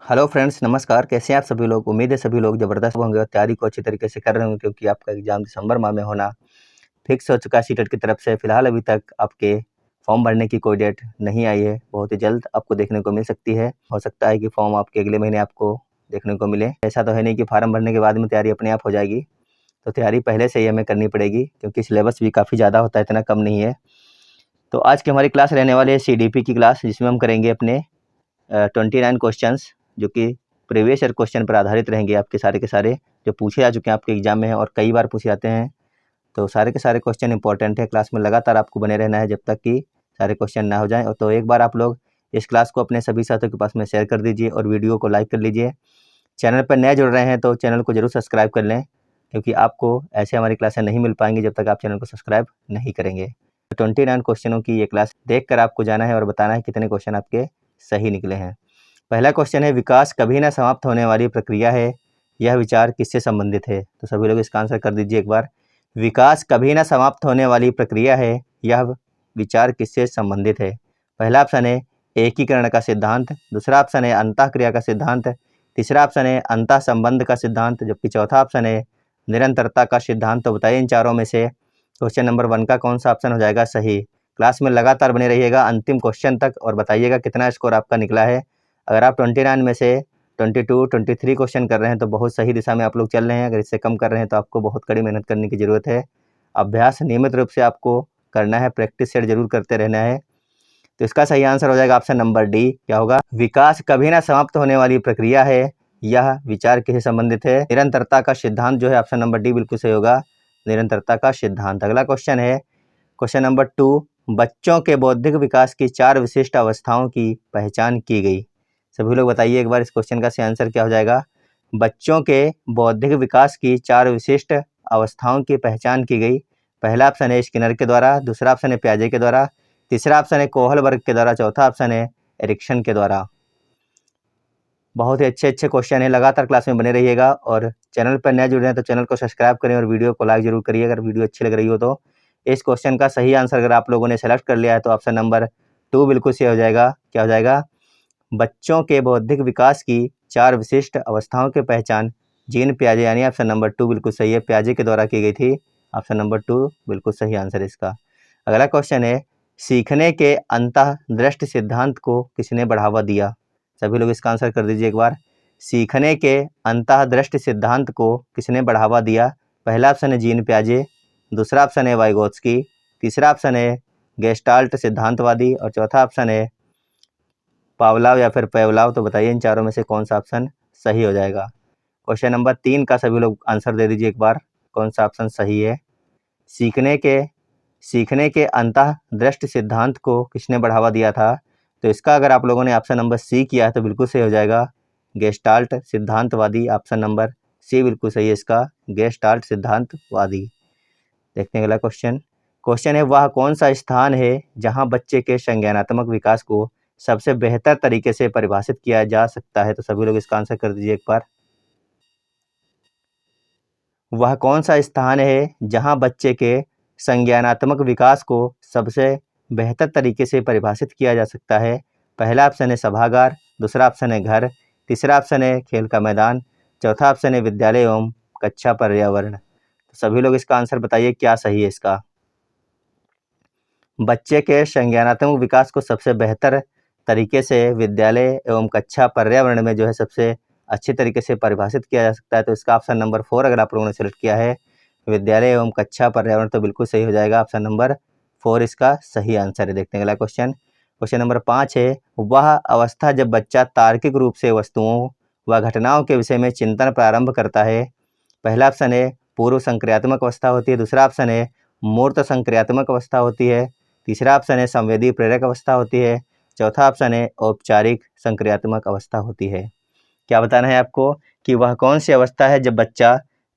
Hello friends, नमस्कार। कैसे हैं आप सभी लोग? उम्मीद है सभी लोग ज़बरदस्त होंगे और तैयारी को अच्छी तरीके से कर रहे होंगे, क्योंकि आपका एग्ज़ाम दिसंबर माह में होना फिक्स हो चुका है सीटेट की तरफ से। फ़िलहाल अभी तक आपके फॉर्म भरने की कोई डेट नहीं आई है। बहुत ही जल्द आपको देखने को मिल सकती है। हो सकता है कि फॉर्म आपके अगले महीने आपको देखने को मिले। ऐसा तो है नहीं कि फार्म भरने के बाद में तैयारी अपने आप हो जाएगी। तो तैयारी पहले से ही हमें करनी पड़ेगी, क्योंकि सिलेबस भी काफ़ी ज़्यादा होता है, इतना कम नहीं है। तो आज की हमारी क्लास रहने वाली है CDP की क्लास, जिसमें हम करेंगे अपने 29 क्वेश्चंस, जो कि प्रीवियस ईयर क्वेश्चन पर आधारित रहेंगे। आपके सारे के सारे जो पूछे जा चुके हैं आपके एग्जाम में हैं और कई बार पूछे जाते हैं। तो सारे के सारे क्वेश्चन इंपॉर्टेंट है। क्लास में लगातार आपको बने रहना है जब तक कि सारे क्वेश्चन ना हो जाएं। और तो एक बार आप लोग इस क्लास को अपने सभी साथियों के पास में शेयर कर दीजिए और वीडियो को लाइक कर लीजिए। चैनल पर नए जुड़ रहे हैं तो चैनल को जरूर सब्सक्राइब कर लें, क्योंकि आपको ऐसे हमारी क्लासें नहीं मिल पाएंगी जब तक आप चैनल को सब्सक्राइब नहीं करेंगे। 29 क्वेश्चनों की ये क्लास देखकर आपको जाना है और बताना है कितने क्वेश्चन आपके सही निकले हैं। पहला क्वेश्चन है, विकास कभी ना समाप्त होने वाली प्रक्रिया है, यह विचार किससे संबंधित है? तो सभी लोग इसका आंसर कर दीजिए एक बार। विकास कभी ना समाप्त होने वाली प्रक्रिया है, यह विचार किससे संबंधित है? पहला ऑप्शन है एकीकरण का सिद्धांत, दूसरा ऑप्शन है अंतःक्रिया का सिद्धांत, तीसरा ऑप्शन है अंतः संबंध का सिद्धांत, जबकि चौथा ऑप्शन है निरंतरता का सिद्धांत। तो बताइए इन चारों में से क्वेश्चन नंबर 1 का कौन सा ऑप्शन हो जाएगा सही? क्लास में लगातार बने रहिएगा अंतिम क्वेश्चन तक और बताइएगा कितना स्कोर आपका निकला है। अगर आप 29 में से 22, 23 क्वेश्चन कर रहे हैं तो बहुत सही दिशा में आप लोग चल रहे हैं। अगर इससे कम कर रहे हैं तो आपको बहुत कड़ी मेहनत करने की ज़रूरत है। अभ्यास नियमित रूप से आपको करना है, प्रैक्टिस सेट जरूर करते रहना है। तो इसका सही आंसर हो जाएगा ऑप्शन नंबर डी। क्या होगा? विकास कभी ना समाप्त होने वाली प्रक्रिया है, यह विचार किससे संबंधित है? निरंतरता का सिद्धांत जो है, ऑप्शन नंबर डी बिल्कुल सही होगा, निरंतरता का सिद्धांत। अगला क्वेश्चन है क्वेश्चन नंबर 2, बच्चों के बौद्धिक विकास की 4 विशिष्ट अवस्थाओं की पहचान की गई। सभी लोग बताइए एक बार इस क्वेश्चन का सही आंसर क्या हो जाएगा? बच्चों के बौद्धिक विकास की 4 विशिष्ट अवस्थाओं की पहचान की गई। पहला ऑप्शन है स्किनर के द्वारा, दूसरा ऑप्शन है पियाजे के द्वारा, तीसरा ऑप्शन है कोहलबर्ग के द्वारा, चौथा ऑप्शन है एरिक्सन के द्वारा। बहुत ही अच्छे क्वेश्चन है। लगातार क्लास में बने रहिएगा और चैनल पर नए जुड़े हैं तो चैनल को सब्सक्राइब करें और वीडियो को लाइक जरूर करिए अगर वीडियो अच्छी लग रही हो तो। इस क्वेश्चन का सही आंसर अगर आप लोगों ने सेलेक्ट कर लिया है तो ऑप्शन नंबर 2 बिल्कुल सही हो जाएगा। क्या हो जाएगा? बच्चों के बौद्धिक विकास की 4 विशिष्ट अवस्थाओं की पहचान जीन पियाजे, यानी ऑप्शन नंबर 2 बिल्कुल सही है, पियाजे के द्वारा की गई थी। ऑप्शन नंबर 2 बिल्कुल सही आंसर है इसका। अगला क्वेश्चन है, सीखने के अंतःदृष्टि सिद्धांत को किसने बढ़ावा दिया? सभी लोग इसका आंसर कर दीजिए एक बार। सीखने के अंतःदृष्टि सिद्धांत को किसने बढ़ावा दिया? पहला ऑप्शन है जीन पियाजे, दूसरा ऑप्शन है वाइगोत्स्की, तीसरा ऑप्शन है गेस्टाल्ट सिद्धांतवादी और चौथा ऑप्शन है पावलाव या फिर पेवलाव। तो बताइए इन चारों में से कौन सा ऑप्शन सही हो जाएगा? क्वेश्चन नंबर 3 का सभी लोग आंसर दे दीजिए एक बार, कौन सा ऑप्शन सही है? सीखने के अंतःदृष्टि सिद्धांत को किसने बढ़ावा दिया था? तो इसका अगर आप लोगों ने ऑप्शन नंबर सी किया है तो बिल्कुल सही हो जाएगा, गेस्टाल्ट सिद्धांतवादी। ऑप्शन नंबर सी बिल्कुल सही है इसका, गेस्टाल्ट सिद्धांतवादी। देखते हैं अगला क्वेश्चन है, वह कौन सा स्थान है जहां बच्चे के संज्ञानात्मक विकास को सबसे बेहतर तरीके से परिभाषित किया जा सकता है? तो सभी लोग इसका आंसर कर दीजिए एक बार। वह कौन सा स्थान है जहां बच्चे के संज्ञानात्मक विकास को सबसे बेहतर तरीके से परिभाषित किया जा सकता है? पहला ऑप्शन है सभागार, दूसरा ऑप्शन है घर, तीसरा ऑप्शन है खेल का मैदान, चौथा ऑप्शन है विद्यालय एवं कक्षा पर्यावरण। तो सभी लोग इसका आंसर बताइए क्या सही है इसका? बच्चे के संज्ञानात्मक विकास को सबसे बेहतर तरीके से विद्यालय एवं कक्षा पर्यावरण में जो है सबसे अच्छी तरीके से परिभाषित किया जा सकता है। तो इसका ऑप्शन नंबर 4 अगर आप लोगों ने सेलेक्ट किया है, विद्यालय एवं कक्षा पर्यावरण, तो बिल्कुल सही हो जाएगा, ऑप्शन नंबर 4 इसका सही आंसर है। देखते हैं अगला क्वेश्चन नंबर 5 है, वह अवस्था जब बच्चा तार्किक रूप से वस्तुओं व घटनाओं के विषय में चिंतन प्रारंभ करता है। पहला ऑप्शन है पूर्व संक्रियात्मक अवस्था होती है, दूसरा ऑप्शन है मूर्त संक्रियात्मक अवस्था होती है, तीसरा ऑप्शन है संवेदी प्रेरक अवस्था होती है, चौथा ऑप्शन है औपचारिक संक्रियात्मक अवस्था होती है। क्या बताना है आपको कि वह कौन सी अवस्था है जब बच्चा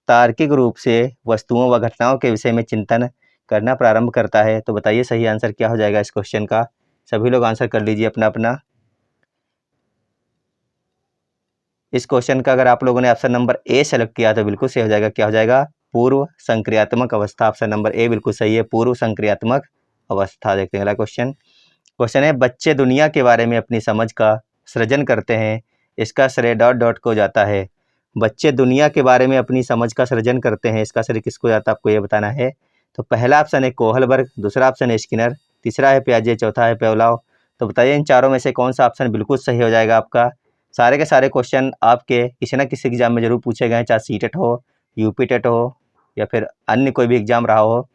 तार्किक रूप से वस्तुओं व घटनाओं के विषय में चिंतन करना प्रारंभ करता है? तो बताइए सही आंसर क्या हो जाएगा इस क्वेश्चन का? सभी लोग आंसर कर लीजिए अपना अपना। इस क्वेश्चन का अगर आप लोगों ने ऑप्शन नंबर ए सेलेक्ट किया तो बिल्कुल सही हो जाएगा। क्या हो जाएगा? पूर्व संक्रियात्मक अवस्था। ऑप्शन नंबर ए बिल्कुल सही है, पूर्व संक्रियात्मक अवस्था। देखते हैं अगला क्वेश्चन है, बच्चे दुनिया के बारे में अपनी समझ का सृजन करते हैं, इसका श्रेय डॉट डॉट को जाता है। बच्चे दुनिया के बारे में अपनी समझ का सृजन करते हैं, इसका श्रेय किसको जाता है आपको ये बताना है। तो पहला ऑप्शन है कोहलबर्ग, दूसरा ऑप्शन है स्किनर, तीसरा है पियाजे, चौथा है पेवलाव। तो बताइए इन चारों में से कौन सा ऑप्शन बिल्कुल सही हो जाएगा आपका। सारे के सारे क्वेश्चन आपके किसी न किसी एग्जाम में जरूर पूछे गए हैं, चाहे सीटेट हो, यूपी टेट हो या फिर अन्य कोई भी एग्जाम रहा हो।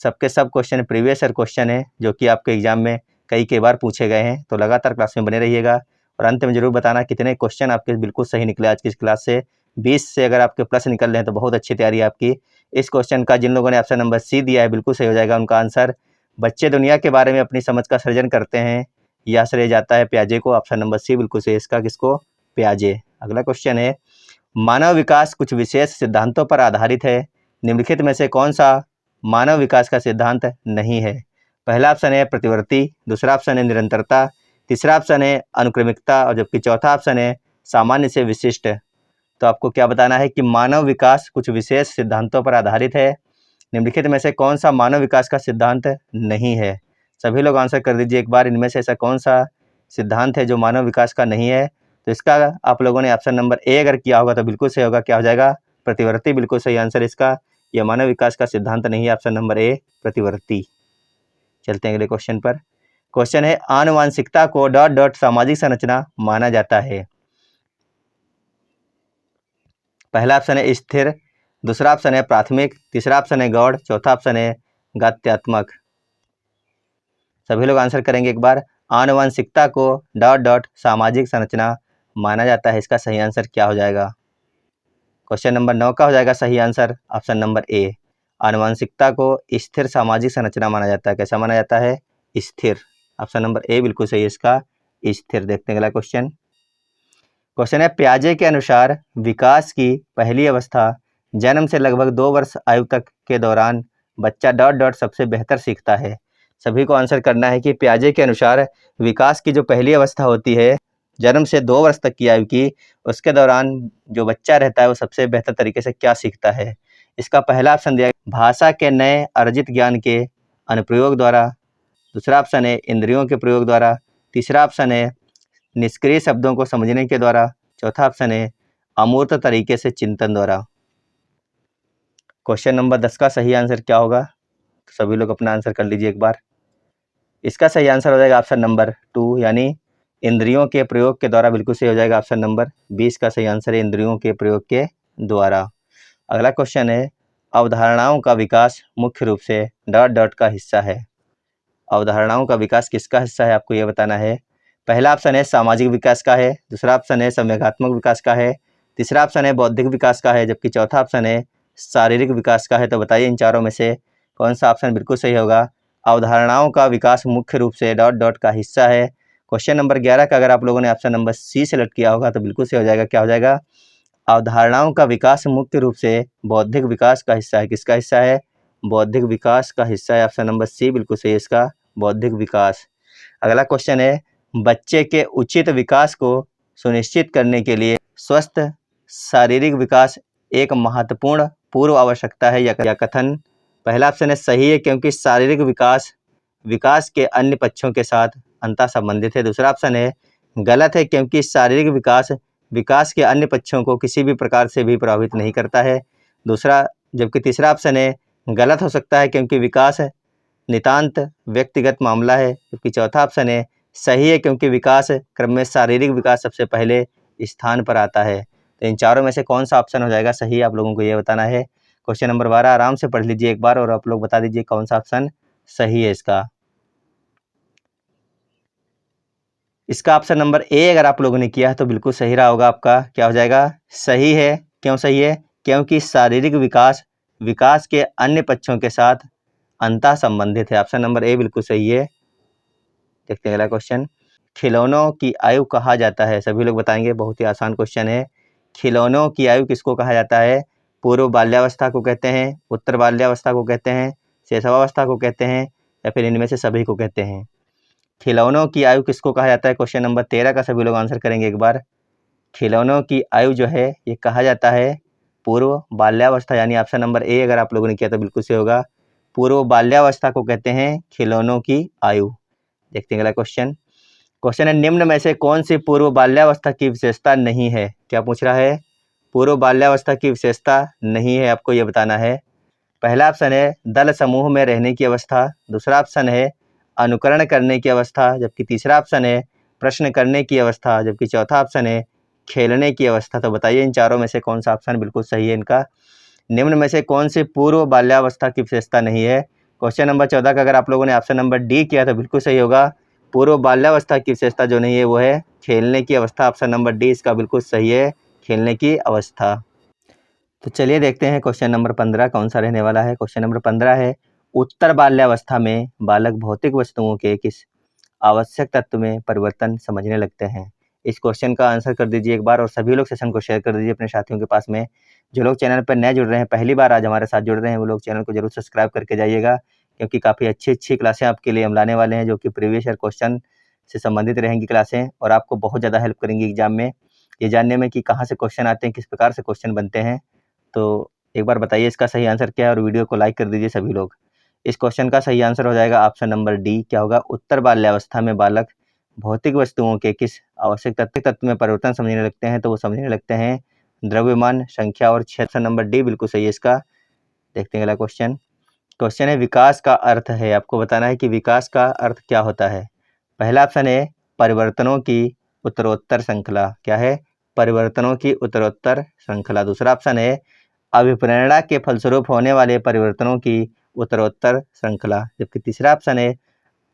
सबके सब क्वेश्चन प्रीवियस ईयर क्वेश्चन है जो कि आपके एग्जाम में कई बार पूछे गए हैं। तो लगातार क्लास में बने रहिएगा और अंत में जरूर बताना कितने क्वेश्चन आपके बिल्कुल सही निकले आज की इस क्लास से। 20 से अगर आपके प्लस निकल रहे हैं तो बहुत अच्छी तैयारी है आपकी। इस क्वेश्चन का जिन लोगों ने ऑप्शन नंबर सी दिया है बिल्कुल सही हो जाएगा उनका आंसर। बच्चे दुनिया के बारे में अपनी समझ का सृजन करते हैं, यह श्रेय जाता है पियाजे को। ऑप्शन नंबर सी बिल्कुल सही, इसका किसको, पियाजे। अगला क्वेश्चन है मानव विकास कुछ विशेष सिद्धांतों पर आधारित है, निम्नलिखित में से कौन सा मानव विकास का सिद्धांत नहीं है। पहला ऑप्शन है प्रतिवर्ती, दूसरा ऑप्शन है निरंतरता, तीसरा ऑप्शन है अनुक्रमिकता और जबकि चौथा ऑप्शन है सामान्य से विशिष्ट। तो आपको क्या बताना है कि मानव विकास कुछ विशेष सिद्धांतों पर आधारित है, निम्नलिखित में से कौन सा मानव विकास का सिद्धांत नहीं है। सभी लोग आंसर कर दीजिए एक बार, इनमें से ऐसा कौन सा सिद्धांत है जो मानव विकास का नहीं है। तो इसका आप लोगों ने ऑप्शन नंबर ए अगर किया होगा तो बिल्कुल सही होगा, क्या हो जाएगा, प्रतिवर्ती। बिल्कुल सही आंसर इसका, यह मानव विकास का सिद्धांत नहीं है, ऑप्शन नंबर ए प्रतिवर्ती। चलते हैं अगले क्वेश्चन पर। क्वेश्चन है आनुवांशिकता को डॉट डॉट सामाजिक संरचना माना जाता है। पहला ऑप्शन है स्थिर, दूसरा ऑप्शन है प्राथमिक, तीसरा ऑप्शन है गौड़, चौथा ऑप्शन है गत्यात्मक। सभी लोग आंसर करेंगे एक बार। आनुवांशिकता को डॉट डॉट सामाजिक संरचना माना जाता है, इसका सही आंसर क्या हो जाएगा। क्वेश्चन नंबर 9 का हो जाएगा सही आंसर ऑप्शन नंबर ए। आनुवांशिकता को स्थिर सामाजिक संरचना माना जाता है। कैसा माना जाता है, स्थिर। ऑप्शन नंबर ए बिल्कुल सही है इसका, स्थिर। देखते हैं अगला क्वेश्चन। क्वेश्चन है पियाजे के अनुसार विकास की पहली अवस्था जन्म से लगभग 2 वर्ष आयु तक के दौरान बच्चा डॉट डॉट सबसे बेहतर सीखता है। सभी को आंसर करना है कि पियाजे के अनुसार विकास की जो पहली अवस्था होती है जन्म से 2 वर्ष तक की आयु की, उसके दौरान जो बच्चा रहता है वो सबसे बेहतर तरीके से क्या सीखता है। इसका पहला ऑप्शन दिया भाषा के नए अर्जित ज्ञान के अनुप्रयोग द्वारा, दूसरा ऑप्शन है इंद्रियों के प्रयोग द्वारा, तीसरा ऑप्शन है निष्क्रिय शब्दों को समझने के द्वारा, चौथा ऑप्शन है अमूर्त तरीके से चिंतन द्वारा। क्वेश्चन नंबर 10 का सही आंसर क्या होगा, तो सभी लोग अपना आंसर कर लीजिए एक बार। इसका सही आंसर हो जाएगा ऑप्शन नंबर 2 यानी इंद्रियों के प्रयोग के द्वारा। बिल्कुल सही हो जाएगा ऑप्शन नंबर 20 का सही आंसर है इंद्रियों के प्रयोग के द्वारा। अगला क्वेश्चन है अवधारणाओं का विकास मुख्य रूप से डॉट डॉट का हिस्सा है। अवधारणाओं का विकास किसका हिस्सा है आपको ये बताना है। पहला ऑप्शन है सामाजिक विकास का है, दूसरा ऑप्शन है संवेगात्मक विकास का है, तीसरा ऑप्शन है बौद्धिक विकास का है, जबकि चौथा ऑप्शन है शारीरिक विकास का है। तो बताइए इन चारों में से कौन सा ऑप्शन बिल्कुल सही होगा। अवधारणाओं का विकास मुख्य रूप से डॉट डॉट का हिस्सा है। क्वेश्चन नंबर 11 का अगर आप लोगों ने ऑप्शन नंबर सी सेलेक्ट किया होगा तो बिल्कुल सही हो जाएगा, क्या हो जाएगा, अवधारणाओं का विकास मुख्य रूप से बौद्धिक विकास का हिस्सा है। किसका हिस्सा है, बौद्धिक विकास का हिस्सा है। ऑप्शन नंबर सी बिल्कुल सही है इसका, बौद्धिक विकास। अगला क्वेश्चन है बच्चे के उचित विकास को सुनिश्चित करने के लिए स्वस्थ शारीरिक विकास एक महत्वपूर्ण पूर्व आवश्यकता है या कथन। पहला ऑप्शन है सही है क्योंकि शारीरिक विकास विकास के अन्य पक्षों के साथ अंतः संबंधित है। दूसरा ऑप्शन है गलत है क्योंकि शारीरिक विकास विकास के अन्य पक्षों को किसी भी प्रकार से भी प्रभावित नहीं करता है। जबकि तीसरा ऑप्शन है गलत हो सकता है क्योंकि विकास नितांत व्यक्तिगत मामला है। जबकि चौथा ऑप्शन है सही है क्योंकि विकास क्रम में शारीरिक विकास सबसे पहले स्थान पर आता है। तो इन चारों में से कौन सा ऑप्शन हो जाएगा सही, आप लोगों को ये बताना है। क्वेश्चन नंबर 12 आराम से पढ़ लीजिए एक बार और आप लोग बता दीजिए कौन सा ऑप्शन सही है इसका। इसका ऑप्शन नंबर ए अगर आप लोगों ने किया है तो बिल्कुल सही रहा होगा आपका, क्या हो जाएगा, सही है। क्यों सही है, क्योंकि शारीरिक विकास विकास के अन्य पक्षों के साथ अंतः संबंधित है। ऑप्शन नंबर ए बिल्कुल सही है। देखते हैं अगला क्वेश्चन। खिलौनों की आयु कहा जाता है, सभी लोग बताएंगे, बहुत ही आसान क्वेश्चन है। खिलौनों की आयु किसको कहा जाता है। पूर्व बाल्यावस्था को कहते हैं, उत्तर बाल्यावस्था को कहते हैं, शैशवावस्था को कहते हैं या फिर इनमें से सभी को कहते हैं। खिलौनों की आयु किसको कहा जाता है। क्वेश्चन नंबर 13 का सभी लोग आंसर करेंगे एक बार। खिलौनों की आयु जो है ये कहा जाता है पूर्व बाल्यावस्था, यानी ऑप्शन नंबर ए अगर आप लोगों ने किया तो बिल्कुल सही होगा। पूर्व बाल्यावस्था को कहते हैं खिलौनों की आयु। देखते हैं अगला क्वेश्चन। क्वेश्चन है निम्न में से कौन सी पूर्व बाल्यावस्था की विशेषता नहीं है। क्या पूछ रहा है, पूर्व बाल्यावस्था की विशेषता नहीं है, आपको ये बताना है। पहला ऑप्शन है दल समूह में रहने की अवस्था, दूसरा ऑप्शन है अनुकरण करने की अवस्था, जबकि तीसरा ऑप्शन है प्रश्न करने की अवस्था, जबकि चौथा ऑप्शन है खेलने की अवस्था। तो बताइए इन चारों में से कौन सा ऑप्शन बिल्कुल सही है इनका। निम्न में से कौन सी पूर्व बाल्यावस्था की विशेषता नहीं है। क्वेश्चन नंबर 14 का अगर आप लोगों ने ऑप्शन नंबर डी किया तो बिल्कुल सही होगा। पूर्व बाल्यावस्था की विशेषता जो नहीं है वो है खेलने की अवस्था। ऑप्शन नंबर डी इसका बिल्कुल सही है, खेलने की अवस्था। तो चलिए देखते हैं क्वेश्चन नंबर 15 कौन सा रहने वाला है। क्वेश्चन नंबर 15 है उत्तर बाल्यावस्था में बालक भौतिक वस्तुओं के किस आवश्यक तत्व में परिवर्तन समझने लगते हैं। इस क्वेश्चन का आंसर कर दीजिए एक बार और सभी लोग सेशन को शेयर कर दीजिए अपने साथियों के पास में। जो लोग चैनल पर नए जुड़ रहे हैं, पहली बार आज हमारे साथ जुड़ रहे हैं, वो लोग चैनल को जरूर सब्सक्राइब करके जाइएगा, क्योंकि काफ़ी अच्छी क्लासें आपके लिए हम लाने वाले हैं, जो कि प्रीवियस ईयर क्वेश्चन से संबंधित रहेंगी क्लासें और आपको बहुत ज़्यादा हेल्प करेंगी एग्जाम में ये जानने में कि कहाँ से क्वेश्चन आते हैं, किस प्रकार से क्वेश्चन बनते हैं। तो एक बार बताइए इसका सही आंसर क्या है और वीडियो को लाइक कर दीजिए सभी लोग। इस क्वेश्चन का सही आंसर हो जाएगा ऑप्शन नंबर डी। क्या होगा, उत्तर बाल्यावस्था में बालक भौतिक वस्तुओं के किस आवश्यक तत्व में परिवर्तन समझने लगते हैं। तो वो समझने लगते हैं द्रव्यमान, संख्या और क्षेत्र। ऑप्शन नंबर डी बिल्कुल सही है इसका। देखते हैं अगला क्वेश्चन। क्वेश्चन है विकास का अर्थ है। आपको बताना है कि विकास का अर्थ क्या होता है। पहला ऑप्शन है परिवर्तनों की उत्तरोत्तर श्रृंखला। क्या है, परिवर्तनों की उत्तरोत्तर श्रृंखला। दूसरा ऑप्शन है अभिप्रेरणा के फलस्वरूप होने वाले परिवर्तनों की उत्तरोत्तर श्रृंखला, जबकि तीसरा ऑप्शन है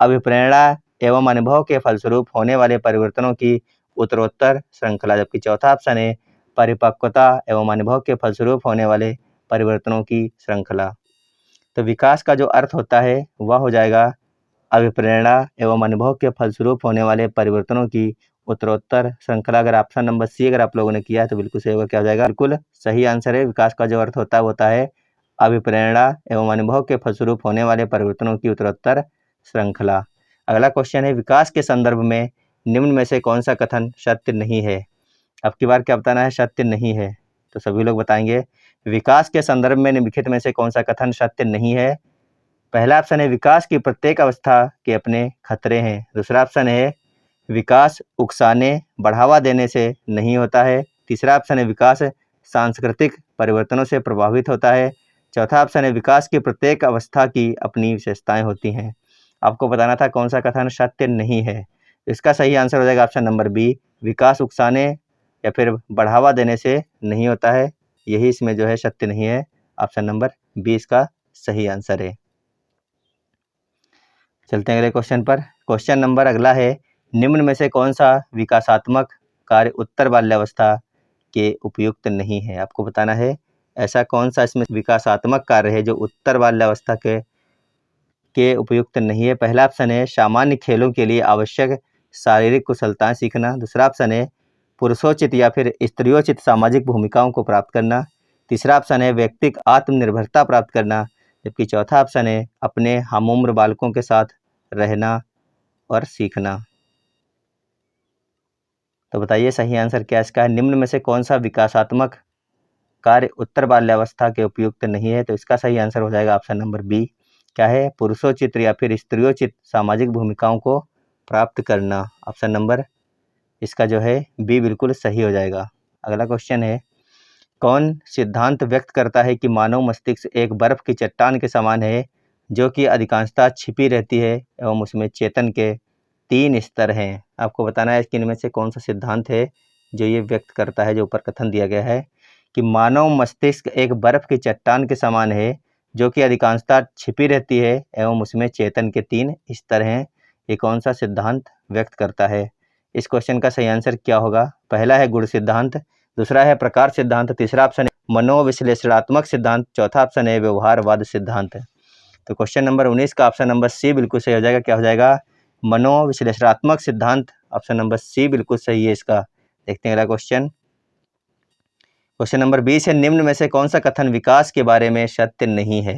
अभिप्रेरणा एवं अनुभव के फलस्वरूप होने वाले परिवर्तनों की उत्तरोत्तर श्रृंखला, जबकि चौथा ऑप्शन है परिपक्वता एवं अनुभव के फलस्वरूप होने वाले परिवर्तनों की श्रृंखला। तो विकास का जो अर्थ होता है वह हो जाएगा अभिप्रेरणा एवं अनुभव के फलस्वरूप होने वाले परिवर्तनों की उत्तरोत्तर श्रृंखला। अगर ऑप्शन नंबर सी अगर आप लोगों ने किया है तो बिल्कुल सही होगा। क्या हो जाएगा, बिल्कुल सही आंसर है। विकास का जो अर्थ होता है वो होता है अभिप्रेरणा एवं अनुभव के फलस्वरूप होने वाले परिवर्तनों की उत्तरोत्तर श्रृंखला। अगला क्वेश्चन है विकास के संदर्भ में निम्न में से कौन सा कथन सत्य नहीं है। अब की बार क्या बताना है, सत्य नहीं है। तो सभी लोग बताएंगे विकास के संदर्भ में निम्नलिखित में से कौन सा कथन सत्य नहीं है। पहला ऑप्शन है विकास की प्रत्येक अवस्था के अपने खतरे हैं। दूसरा ऑप्शन है विकास उकसाने बढ़ावा देने से नहीं होता है। तीसरा ऑप्शन है विकास सांस्कृतिक परिवर्तनों से प्रभावित होता है। चौथा ऑप्शन है विकास की प्रत्येक अवस्था की अपनी विशेषताएं होती हैं। आपको बताना था कौन सा कथन सत्य नहीं है। इसका सही आंसर हो जाएगा ऑप्शन नंबर बी, विकास उकसाने या फिर बढ़ावा देने से नहीं होता है। यही इसमें जो है सत्य नहीं है। ऑप्शन नंबर बी इसका सही आंसर है। चलते हैं अगले क्वेश्चन पर। क्वेश्चन नंबर अगला है निम्न में से कौन सा विकासात्मक कार्य उत्तर बाल्यावस्था के उपयुक्त नहीं है। आपको बताना है ऐसा कौन सा इसमें विकासात्मक कार्य है जो उत्तर बाल्यावस्था के उपयुक्त नहीं है। पहला ऑप्शन है सामान्य खेलों के लिए आवश्यक शारीरिक कुशलताएं सीखना। दूसरा ऑप्शन है पुरुषोचित या फिर स्त्रियोचित सामाजिक भूमिकाओं को प्राप्त करना। तीसरा ऑप्शन है व्यक्तिगत आत्मनिर्भरता प्राप्त करना, जबकि चौथा ऑप्शन है अपने हमउम्र बालकों के साथ रहना और सीखना। तो बताइए सही आंसर क्या इसका है। निम्न में से कौन सा विकासात्मक कार्य उत्तर बाल्यावस्था के उपयुक्त नहीं है। तो इसका सही आंसर हो जाएगा ऑप्शन नंबर बी। क्या है, पुरुषोचित या फिर स्त्रियोचित सामाजिक भूमिकाओं को प्राप्त करना। ऑप्शन नंबर इसका जो है बी बिल्कुल सही हो जाएगा। अगला क्वेश्चन है कौन सिद्धांत व्यक्त करता है कि मानव मस्तिष्क एक बर्फ की चट्टान के समान है जो कि अधिकांशतः छिपी रहती है एवं उसमें चेतन के 3 स्तर हैं। आपको बताना है कि इनमें से कौन सा सिद्धांत है जो ये व्यक्त करता है, जो ऊपर कथन दिया गया है कि मानव मस्तिष्क एक बर्फ की चट्टान के समान है जो कि अधिकांशतः छिपी रहती है एवं उसमें चेतन के 3 स्तर हैं। ये कौन सा सिद्धांत व्यक्त करता है। इस क्वेश्चन का सही आंसर क्या होगा। पहला है गुण सिद्धांत, दूसरा है प्रकार सिद्धांत, तीसरा ऑप्शन है मनोविश्लेषणात्मक सिद्धांत, चौथा ऑप्शन है व्यवहारवाद सिद्धांत। तो क्वेश्चन नंबर 19 का ऑप्शन नंबर सी बिल्कुल सही हो जाएगा। क्या हो जाएगा, मनोविश्लेषणात्मक सिद्धांत। ऑप्शन नंबर सी बिल्कुल सही है इसका। देखते हैं अगला क्वेश्चन। क्वेश्चन नंबर 20 है निम्न में से कौन सा कथन विकास के बारे में सत्य नहीं है।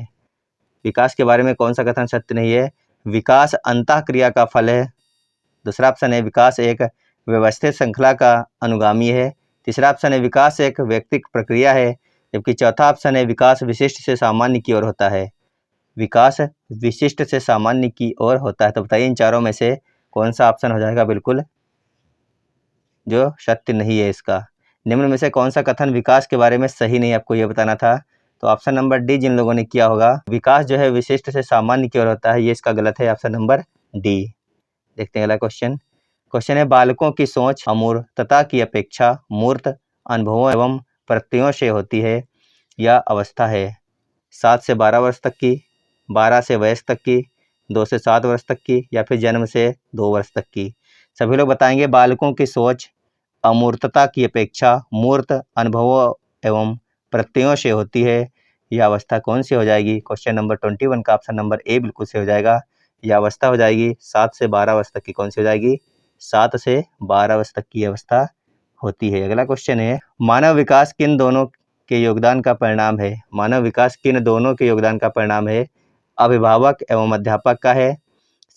विकास के बारे में कौन सा कथन सत्य नहीं है। विकास अंतःक्रिया का फल है। दूसरा ऑप्शन है विकास एक व्यवस्थित श्रृंखला का अनुगामी है। तीसरा ऑप्शन है विकास एक व्यक्तिगत प्रक्रिया है, जबकि चौथा ऑप्शन है विकास विशिष्ट से सामान्य की ओर होता है। विकास विशिष्ट से सामान्य की ओर होता है। तो बताइए इन चारों में से कौन सा ऑप्शन हो जाएगा बिल्कुल जो सत्य नहीं है इसका। निम्न में से कौन सा कथन विकास के बारे में सही नहीं, आपको ये बताना था। तो ऑप्शन नंबर डी जिन लोगों ने किया होगा, विकास जो है विशिष्ट से सामान्य की ओर होता है, ये इसका गलत है, ऑप्शन नंबर डी। देखते हैं अगला क्वेश्चन। क्वेश्चन है बालकों की सोच अमूर्तता की अपेक्षा मूर्त अनुभवों एवं प्रत्ययों से होती है या अवस्था है। 7 से 12 वर्ष तक की, 12 से वयस्क तक की, 2 से 7 वर्ष तक की, या फिर जन्म से 2 वर्ष तक की। सभी लोग बताएंगे बालकों की सोच अमूर्तता की अपेक्षा मूर्त अनुभवों एवं प्रत्ययों से होती है, यह अवस्था कौन सी हो जाएगी। क्वेश्चन नंबर 21 का ऑप्शन नंबर ए बिल्कुल से हो जाएगा। यह अवस्था हो जाएगी 7 से 12 वर्ष तक की, कौन सी हो जाएगी, 7 से 12 वर्ष तक की अवस्था होती है। अगला क्वेश्चन है मानव विकास किन दोनों के योगदान का परिणाम है। मानव विकास किन दोनों के योगदान का परिणाम है। अभिभावक एवं अध्यापक का है,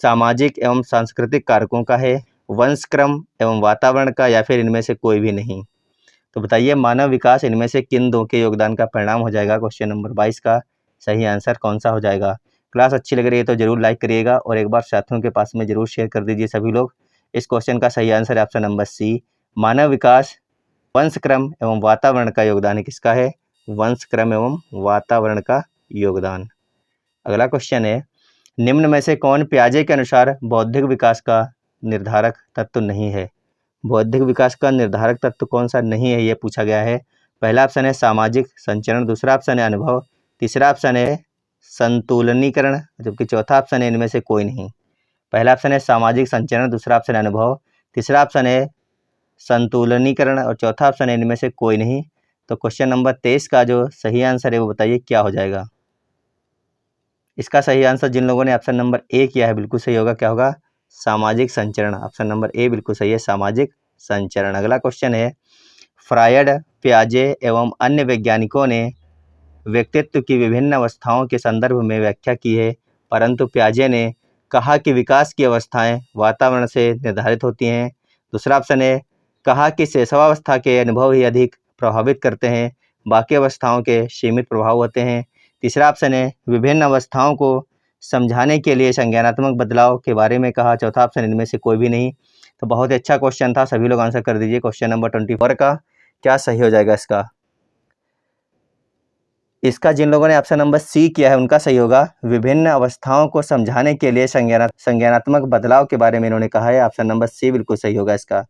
सामाजिक एवं सांस्कृतिक कारकों का है, वंशक्रम एवं वातावरण का, या फिर इनमें से कोई भी नहीं। तो बताइए मानव विकास इनमें से किन दो के योगदान का परिणाम हो जाएगा। क्वेश्चन नंबर 22 का सही आंसर कौन सा हो जाएगा। क्लास अच्छी लग रही है तो जरूर लाइक करिएगा और एक बार साथियों के पास में जरूर शेयर कर दीजिए सभी लोग। इस क्वेश्चन का सही आंसर है ऑप्शन नंबर सी, मानव विकास वंशक्रम एवं वातावरण का योगदान है। किसका है, वंशक्रम एवं वातावरण का योगदान। अगला क्वेश्चन है निम्न में से कौन पियाजे के अनुसार बौद्धिक विकास का निर्धारक तत्व नहीं है। बौद्धिक विकास का निर्धारक तत्व कौन सा नहीं है, ये पूछा गया है। पहला ऑप्शन है सामाजिक संचरण, दूसरा ऑप्शन है अनुभव, तीसरा ऑप्शन है संतुलनीकरण, जबकि चौथा ऑप्शन है इनमें से कोई नहीं। पहला ऑप्शन है सामाजिक संचरण, दूसरा ऑप्शन है अनुभव, तीसरा ऑप्शन है संतुलनीकरण और चौथा ऑप्शन है इनमें से कोई नहीं। तो क्वेश्चन नंबर 23 का जो सही आंसर है वो बताइए क्या हो जाएगा। इसका सही आंसर जिन लोगों ने ऑप्शन नंबर ए किया है बिल्कुल सही होगा, क्या होगा, सामाजिक संचरण। ऑप्शन नंबर ए बिल्कुल सही है, सामाजिक संचरण। अगला क्वेश्चन है फ्रायड, पियाजे एवं अन्य वैज्ञानिकों ने व्यक्तित्व की विभिन्न अवस्थाओं के संदर्भ में व्याख्या की है, परंतु पियाजे ने कहा कि विकास की अवस्थाएं वातावरण से निर्धारित होती हैं। दूसरा ऑप्शन है कहा कि शैशवावस्था के अनुभव ही अधिक प्रभावित करते हैं, बाकी अवस्थाओं के सीमित प्रभाव होते हैं। तीसरा ऑप्शन है विभिन्न अवस्थाओं को समझाने के लिए संज्ञानात्मक बदलाव के बारे में कहा, चौथा ऑप्शन इनमें से कोई भी नहीं। तो बहुत ही अच्छा क्वेश्चन था, सभी लोग आंसर कर दीजिए। क्वेश्चन नंबर 24 का क्या सही हो जाएगा इसका जिन लोगों ने ऑप्शन नंबर सी किया है उनका सही होगा, विभिन्न अवस्थाओं को समझाने के लिए संज्ञानात्मक बदलाव के बारे में इन्होंने कहा है, ऑप्शन नंबर सी बिल्कुल सही होगा इसका।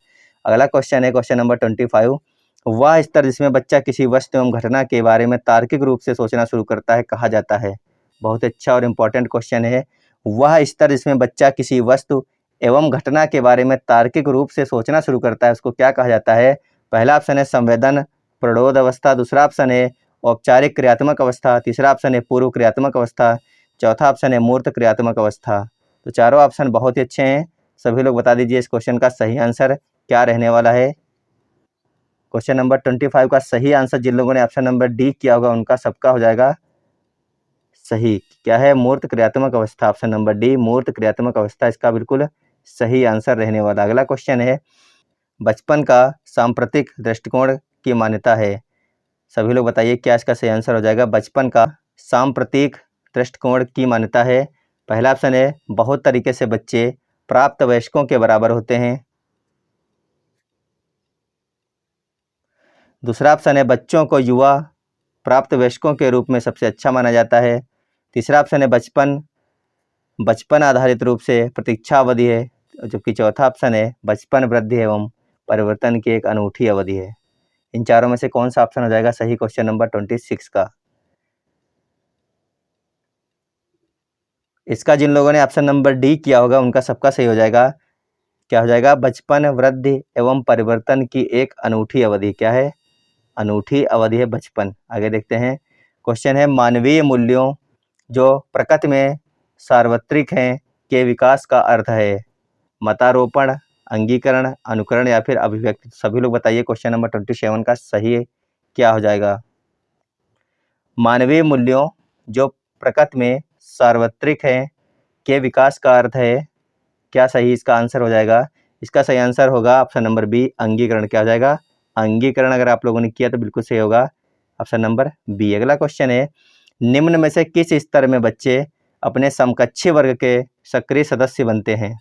अगला क्वेश्चन है क्वेश्चन नंबर 25, वह स्तर जिसमें बच्चा किसी वस्तु एवं घटना के बारे में तार्किक रूप से सोचना शुरू करता है कहा जाता है। बहुत अच्छा और इम्पोर्टेंट क्वेश्चन है, वह स्तर जिसमें बच्चा किसी वस्तु एवं घटना के बारे में तार्किक रूप से सोचना शुरू करता है उसको क्या कहा जाता है। पहला ऑप्शन है संवेदन प्रौढ़ अवस्था, दूसरा ऑप्शन है औपचारिक क्रियात्मक अवस्था, तीसरा ऑप्शन है पूर्व क्रियात्मक अवस्था, चौथा ऑप्शन है मूर्त क्रियात्मक अवस्था। तो चारों ऑप्शन बहुत ही अच्छे हैं, सभी लोग बता दीजिए इस क्वेश्चन का सही आंसर क्या रहने वाला है। क्वेश्चन नंबर 25 का सही आंसर जिन लोगों ने ऑप्शन नंबर डी किया होगा उनका सबका हो जाएगा सही। क्या है, मूर्त क्रियात्मक अवस्था, ऑप्शन नंबर डी मूर्त क्रियात्मक अवस्था इसका बिल्कुल सही आंसर रहने वाला। अगला क्वेश्चन है बचपन का सांप्रतिक दृष्टिकोण की मान्यता है, सभी लोग बताइए क्या इसका सही आंसर हो जाएगा। बचपन का सांप्रतिक दृष्टिकोण की मान्यता है, पहला ऑप्शन है बहुत तरीके से बच्चे प्राप्त वयस्कों के बराबर होते हैं, दूसरा ऑप्शन है बच्चों को युवा प्राप्त वयस्कों के रूप में सबसे अच्छा माना जाता है, तीसरा ऑप्शन है बचपन आधारित रूप से प्रतीक्षा अवधि है, जबकि चौथा ऑप्शन है बचपन वृद्धि एवं परिवर्तन की एक अनूठी अवधि है। इन चारों में से कौन सा ऑप्शन हो जाएगा सही क्वेश्चन नंबर 26 का। इसका जिन लोगों ने ऑप्शन नंबर डी किया होगा उनका सबका सही हो जाएगा, क्या हो जाएगा, बचपन वृद्धि एवं परिवर्तन की एक अनूठी अवधि। क्या है, अनूठी अवधि है बचपन। आगे देखते हैं क्वेश्चन है मानवीय मूल्यों जो प्रकृति में सार्वत्रिक हैं के विकास का अर्थ है, मतारोपण, अंगीकरण, अनुकरण या फिर अभिव्यक्ति। सभी लोग बताइए क्वेश्चन नंबर 27 का सही क्या हो जाएगा। मानवीय मूल्यों जो प्रकृति में सार्वत्रिक हैं के विकास का अर्थ है, क्या सही इसका आंसर हो जाएगा। इसका सही आंसर होगा ऑप्शन नंबर बी अंगीकरण। क्या हो जाएगा, अंगीकरण। अगर आप लोगों ने किया तो बिल्कुल सही होगा ऑप्शन नंबर बी। अगला क्वेश्चन है निम्न में से किस स्तर में बच्चे अपने समकक्षी वर्ग के सक्रिय सदस्य बनते हैं।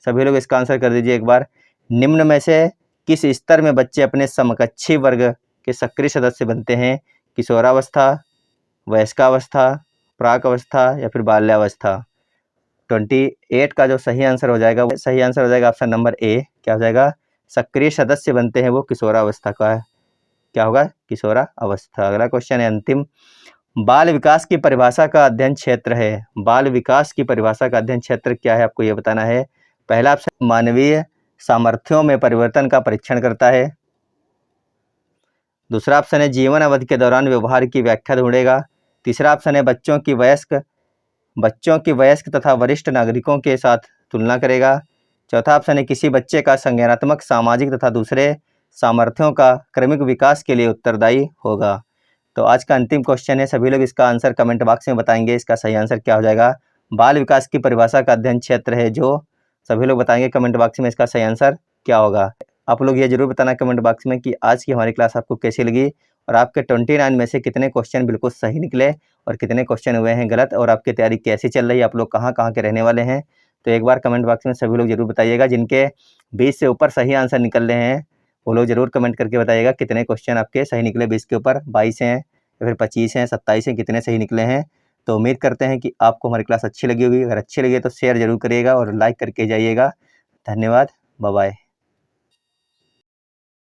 सभी लोग इसका आंसर कर दीजिए एक बार। निम्न में से किस स्तर में बच्चे अपने समकक्षी वर्ग के सक्रिय सदस्य बनते हैं? किशोरावस्था, वयस्कावस्था, प्राक अवस्था या फिर बाल्यावस्था। 28 का जो सही आंसर हो जाएगा, वो सही आंसर हो जाएगा ऑप्शन नंबर ए। क्या हो जाएगा? सक्रिय सदस्य बनते हैं वो किशोरावस्था का है। क्या होगा? किशोरावस्था। अगला क्वेश्चन है अंतिम। बाल विकास की परिभाषा का अध्ययन क्षेत्र है। बाल विकास की परिभाषा का अध्ययन क्षेत्र क्या है, आपको ये बताना है। पहला ऑप्शन मानवीय सामर्थ्यों में परिवर्तन का परीक्षण करता है। दूसरा ऑप्शन है जीवन अवधि के दौरान व्यवहार की व्याख्या ढूंढेगा। तीसरा ऑप्शन है बच्चों की वयस्क तथा वरिष्ठ नागरिकों के साथ तुलना करेगा। चौथा ऑप्शन है किसी बच्चे का संज्ञानात्मक, सामाजिक तथा दूसरे सामर्थ्यों का क्रमिक विकास के लिए उत्तरदायी होगा। तो आज का अंतिम क्वेश्चन है, सभी लोग इसका आंसर कमेंट बॉक्स में बताएंगे। इसका सही आंसर क्या हो जाएगा? बाल विकास की परिभाषा का अध्ययन क्षेत्र है जो, सभी लोग बताएंगे कमेंट बॉक्स में इसका सही आंसर क्या होगा। आप लोग ये जरूर बताना कमेंट बॉक्स में कि आज की हमारी क्लास आपको कैसी लगी और आपके 29 में से कितने क्वेश्चन बिल्कुल सही निकले और कितने क्वेश्चन हुए हैं गलत, और आपकी तैयारी कैसी चल रही है, आप लोग कहाँ कहाँ के रहने वाले हैं। तो एक बार कमेंट बॉक्स में सभी लोग जरूर बताइएगा। जिनके 20 से ऊपर सही आंसर निकल रहे हैं वो लोग जरूर कमेंट करके बताइएगा कितने क्वेश्चन आपके सही निकले। 20 के ऊपर 22 हैं या फिर 25 हैं, 27 हैं, कितने सही निकले हैं। तो उम्मीद करते हैं कि आपको हमारी क्लास अच्छी लगी होगी। अगर अच्छी लगी तो शेयर जरूर करिएगा और लाइक करके जाइएगा। धन्यवाद, बाय बाय।